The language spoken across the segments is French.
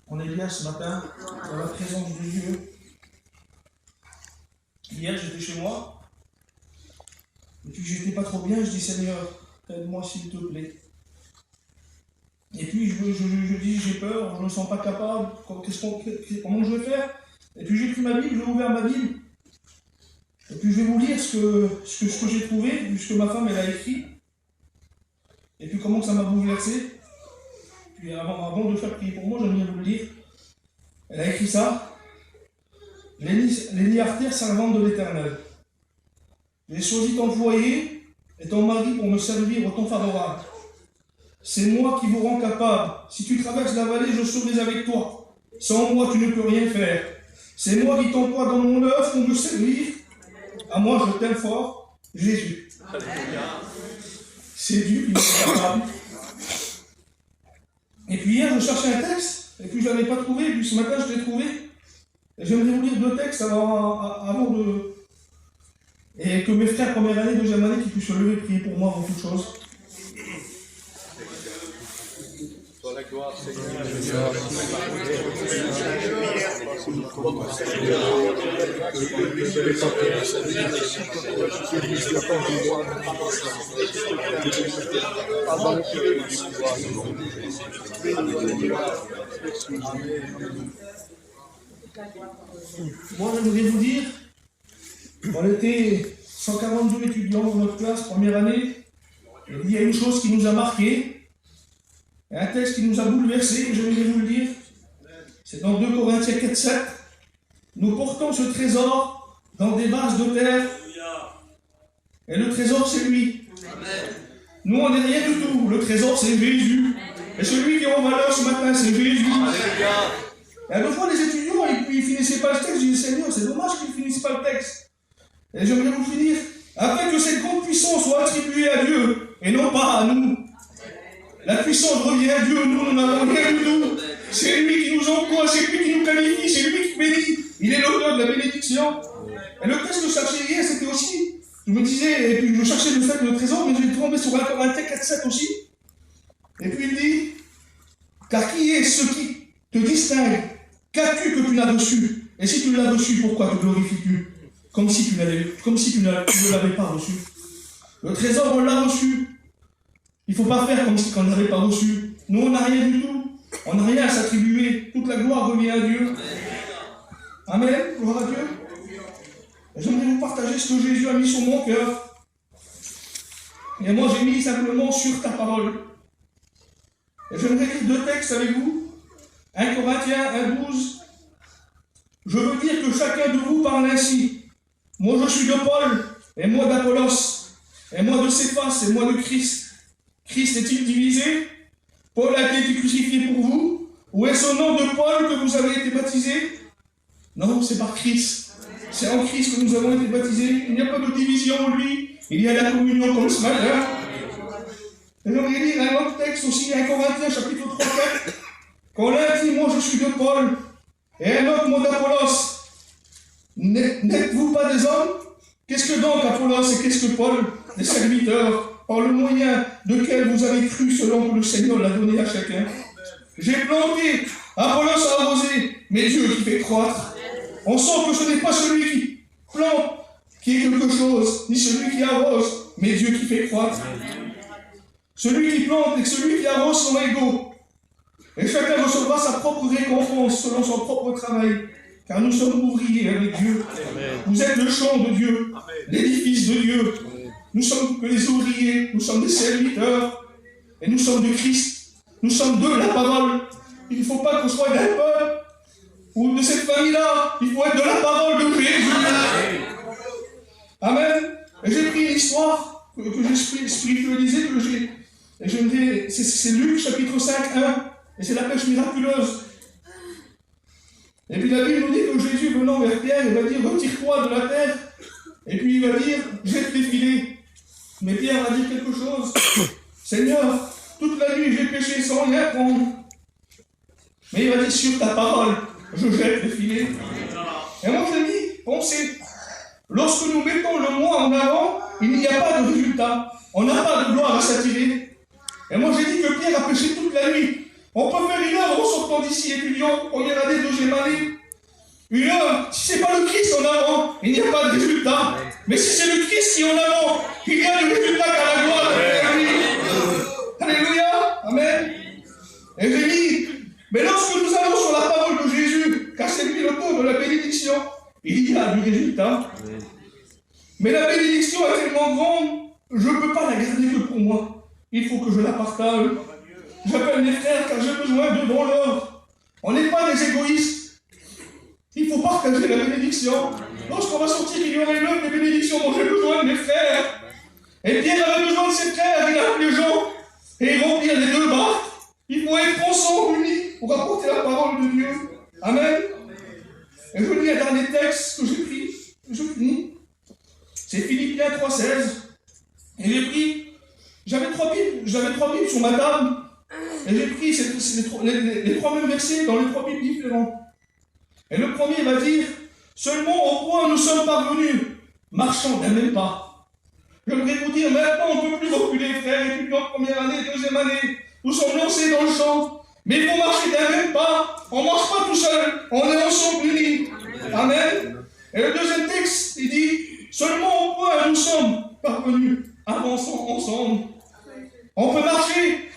On est bien ce matin, dans la présence de Dieu. Hier, j'étais chez moi, et puis j'étais pas trop bien, je dis Seigneur, aide-moi s'il te plaît. Et puis je dis j'ai peur, je ne me sens pas capable, comment je vais faire? Et puis j'ai pris ma Bible, j'ai ouvert ma Bible, et puis je vais vous lire ce que j'ai trouvé, ce que ma femme elle a écrit, et puis comment ça m'a bouleversé. Puis avant de faire prier pour moi, j'aimerais vous le dire. Elle a écrit ça. Lénie Artère, servante de l'Éternel. J'ai choisi ton foyer et ton mari pour me servir au temps favorable. C'est moi qui vous rends capable. Si tu traverses la vallée, je serai avec toi. Sans moi, tu ne peux rien faire. C'est moi qui t'emploie dans mon œuvre pour me servir. À moi, je t'aime fort, Jésus. C'est Dieu qui nous rend capable. Et puis hier, je cherchais un texte, et puis je ne l'avais pas trouvé, et puis ce matin, je l'ai trouvé. Et j'aimerais vous lire 2 textes avant de... Et que mes frères première année, deuxième année, qui puissent se lever et prier pour moi avant toute chose. Dans la gloire, Seigneur. Moi, j'aimerais vous dire, on était 142 étudiants dans notre classe, première année, et il y a une chose qui nous a marqué, un texte qui nous a bouleversés, et j'aimerais vous le dire, c'est dans 2 Corinthiens 4:7. Nous portons ce trésor dans des vases de terre, et le trésor c'est lui. Nous on n'est rien du tout, le trésor c'est Jésus. Et celui qui est en valeur ce matin c'est Jésus. Et deux fois les étudiants, et puis ils finissaient pas le texte, je dis Seigneur, c'est dommage qu'ils ne finissent pas le texte. Et j'aimerais vous finir, afin que cette grande puissance soit attribuée à Dieu, et non pas à nous. La puissance revient à Dieu, nous n'avons rien du tout. C'est lui qui nous emploie, c'est lui qui nous qualifie, c'est lui qui bénit. Il est l'auteur de la bénédiction. Et le texte que je cherchais hier, c'était aussi, je me disais, et puis je cherchais le fait de le trésor, mais j'ai tombé sur 1 Corinthiens 4:7 aussi. Et puis il dit, car qui est ce qui te distingue? Qu'as-tu que tu n'as reçu? Et si tu l'as reçu, pourquoi te glorifies-tu? Comme si tu ne l'avais pas reçu. Le trésor, on l'a reçu. Il ne faut pas faire comme si on n'avait pas reçu. Nous, on n'a rien du tout. On n'a rien à s'attribuer. Toute la gloire revient à Dieu. Amen. Gloire à Dieu. J'aimerais vous partager ce que Jésus a mis sur mon cœur. Et moi, j'ai mis simplement sur ta parole. Et j'aimerais lire 2 textes avec vous. 1 Corinthiens 1:12. Je veux dire que chacun de vous parle ainsi. Moi, je suis de Paul, et moi d'Apollos, et moi de Céphas, et moi de Christ. Christ est-il divisé? Paul a été crucifié pour vous? Ou est-ce au nom de Paul que vous avez été baptisés? Non, c'est par Christ. C'est en Christ que nous avons été baptisés. Il n'y a pas de division en lui. Il y a la communion comme ce matin. Et j'aimerais lire un autre texte aussi, 1 Corinthiens chapitre 3:4. Quand l'un dit, moi je suis de Paul, et un autre, moi d'Apollos, n'êtes-vous pas des hommes? Qu'est-ce que donc Apollos et qu'est-ce que Paul? Des serviteurs, par le moyen duquel vous avez cru selon que le Seigneur l'a donné à chacun. J'ai planté, Apollos a arrosé, mais Dieu qui fait croître. On sent que ce n'est pas celui qui plante qui est quelque chose, ni celui qui arrose, mais Dieu qui fait croître. Celui qui plante et celui qui arrose sont égaux. Et chacun recevra sa propre récompense selon son propre travail. Car nous sommes ouvriers avec Dieu. Amen. Vous êtes le champ de Dieu, l'édifice de Dieu. Amen. Nous sommes que les ouvriers, nous sommes des serviteurs. Et nous sommes de Christ. Nous sommes de la parole. Il ne faut pas qu'on soit d'un peuple ou de cette famille-là. Il faut être de la parole de Jésus. Amen. Et j'ai pris une histoire que j'ai spiritualisée, c'est Luc chapitre 5:1. Et c'est la pêche miraculeuse. Et puis la Bible nous dit que Jésus venant vers Pierre, il va dire, retire-toi de la terre. Et puis il va dire, jette tes filets. Mais Pierre va dire quelque chose. Seigneur, toute la nuit j'ai péché sans rien prendre. Mais il va dire, sur ta parole, je jette les filets. Et moi je dis, pensez, lorsque nous mettons le moi en avant, il n'y a pas de résultat. On n'a pas de gloire à s'attirer. Et moi j'ai dit que Pierre a péché toute la nuit. On peut faire une œuvre en sortant sortant d'ici, étudiant, première année, deuxième année, une heure, si ce n'est pas le Christ en avant, il n'y a pas de résultat. Mais si c'est le Christ qui est en avant, il y a du résultat qu'à la gloire. Alléluia. Amen. Et j'ai dit, mais lorsque nous allons sur la parole de Jésus, car c'est lui l'auteur de la bénédiction, il y a du résultat. Mais la bénédiction est tellement grande, je ne peux pas la garder que pour moi. Il faut que je la partage. J'appelle mes frères car j'ai besoin de bon l'or. On n'est pas des égoïstes. Il faut partager la bénédiction. Lorsqu'on va sortir, il y aurait l'œuvre des bénédictions dont j'ai besoin de mes frères. Et Pierre avait besoin de ses frères, il a appelé les gens et remplir les deux barques. Il faut être ensemble, unis, pour apporter la parole de Dieu. Amen. Et je lis un dernier texte que j'ai pris. Je finis. C'est Philippiens 3,16. Et j'ai pris, j'avais trois Bibles sur ma table. Et j'ai pris les trois mêmes versets dans les trois Bibles différents. Et le premier va dire, seulement au point où nous sommes parvenus, marchant d'un même pas. J'aimerais vous dire, maintenant on ne peut plus reculer, frères, étudiants de première année, deuxième année. Nous sommes lancés dans le champ. Mais il faut marcher d'un même pas. On ne marche pas tout seul. On est ensemble unis. Amen. Et le deuxième texte, il dit, seulement au point où nous sommes parvenus, avançons ensemble. On peut marcher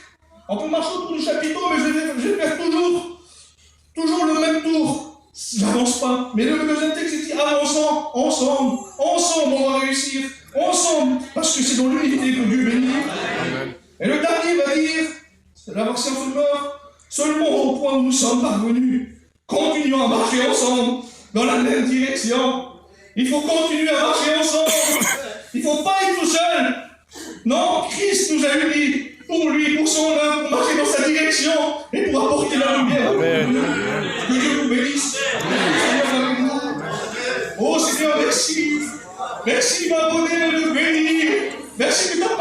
autour du chapiteau, mais je vais faire toujours le même tour. J'avance pas. Mais le deuxième texte, il dit, avançons ensemble. Ensemble, on va réussir. Ensemble, parce que c'est dans l'unité que Dieu bénit. Amen. Et le dernier va dire, c'est la version Fulmer, seulement au point où nous sommes parvenus, continuons à marcher ensemble dans la même direction. Il faut continuer à marcher ensemble. Il ne faut pas être tout seul. Non, Christ nous a unis pour lui, pour son œuvre, pour marcher dans sa direction et pour apporter la lumière. Amen. Que Dieu vous bénisse. Seigneur, avec nous. Oh Seigneur, merci. Merci, ma bonne de nous bénir. Merci que ta